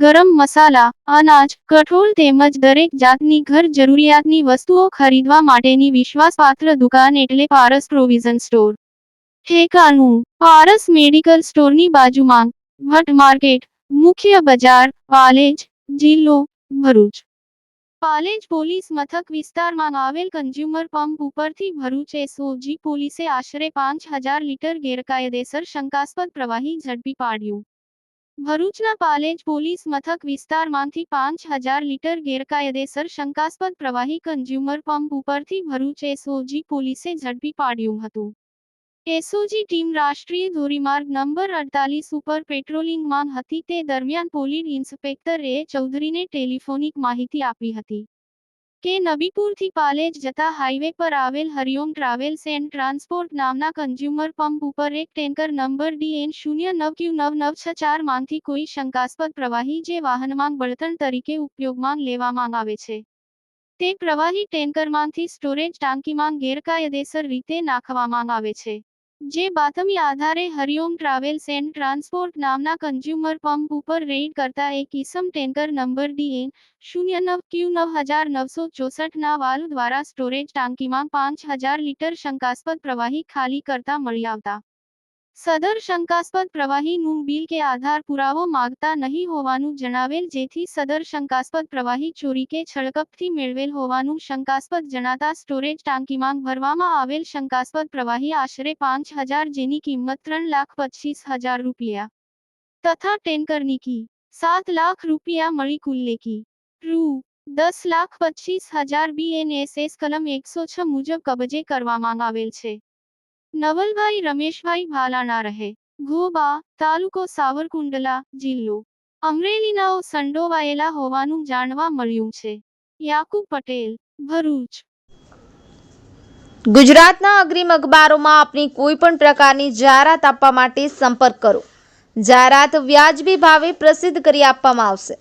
ગરમ મસાલા, અનાજ, કઠોળ તેમજ દરેક જાતની ઘર જરૂરિયાતની વસ્તુઓ ખરીદવા માટેની વિશ્વાસપાત્ર દુકાન એટલે પારસ પ્રોવિઝન સ્ટોર. ઠેકાણું: પારસ મેડિકલ સ્ટોરની બાજુમાં, ભટ્ટ માર્કેટ, મુખ્ય બજાર, પાલેજ, જિલ્લો ભરૂચ. પાલેજ પોલીસ મથક વિસ્તારમાં આવેલ કન્ઝ્યુમર પંપ ઉપરથી ભરૂચ એસઓજી પોલીસે આશરે 5000 લીટર ગેરકાયદેસર શંકાસ્પદ પ્રવાહી ઝડપી પાડ્યું. ભરૂચના પાલેજ પોલીસ મથક વિસ્તારમાંથી 5000 લીટર ગેરકાયદેસર શંકાસ્પદ પ્રવાહી કન્ઝ્યુમર પંપ ઉપરથી ભરૂચ એસઓજી પોલીસે ઝડપી પાડ્યું હતું. એસઓજી ટીમ રાષ્ટ્રીય ધોરીમાર્ગ નંબર 48 ઉપર પેટ્રોલિંગમાં હતી તે દરમિયાન પોલીસ ઇન્સ્પેક્ટર એ ચૌધરીને ટેલિફોનિક માહિતી આપી હતી કે નબીપુરથી પાલેજ જતા હાઈવે પર આવેલ હરિઓમ ટ્રાવેલ્સ એન્ડ ટ્રાન્સપોર્ટ નામના કન્ઝ્યુમર પંપ ઉપર એક ટેન્કર નંબર DN09Q9964 માંથી કોઈ શંકાસ્પદ પ્રવાહી જે વાહનમાં બળતણ તરીકે ઉપયોગમાં લેવામાં આવે છે તે પ્રવાહી ટેન્કરમાંથી સ્ટોરેજ ટાંકીમાં ગેરકાયદેસર રીતે નાખવામાં આવે છે. જે બાતમી આધારે હરિઓમ ટ્રાવેલ્સ એન્ડ ટ્રાન્સપોર્ટ નામના કન્ઝ્યુમર પંપ ઉપર રેડ કરતા એક ઈસમ ટેન્કર નંબર DN09Q9964 ના વાલ્વ દ્વારા સ્ટોરેજ ટાંકીમાં 5000 લીટર શંકાસ્પદ પ્રવાહી ખાલી કરતા મળી આવતા સદર શંકાસ્પદ પ્રવાહીનું બિલ કે આધાર પુરાવો માંગતા નહીં હોવાનું જણાવેલ જેથી સદર શંકાસ્પદ પ્રવાહી ચોરી કે છળકપથી મેળવેલ હોવાનું શંકાસ્પદ જણાતા સ્ટોરેજ ટાંકીમાં ભરવામાં આવેલ શંકાસ્પદ પ્રવાહી આશરે 5000 જેની કિંમત 3,25,000 રૂપિયા તથા ટેન્કરની કી 7 લાખ રૂપિયા મળી કુલ કી રૂ 10,25,000 BNSS કલમ 106 મુજબ કબજે કરવામાં આવેલ છે. નવલભાઈ રમેશભાઈ ભાલાણા રહે ઘોબા, તાલુકો સાવરકુંડલા, જિલ્લો અમરેલીનાઓ સંડોવાયેલા હોવાનું જાણવા મળ્યું છે. યાકુબ પટેલ, ભરૂચ. ગુજરાતના અગ્રીમ અખબારોમાં આપની કોઈ પણ પ્રકારની જાહેરાત આપવા માટે સંપર્ક કરો. જાહેરાત વ્યાજબી ભાવે પ્રસિદ્ધ કરી આપવામાં આવશે.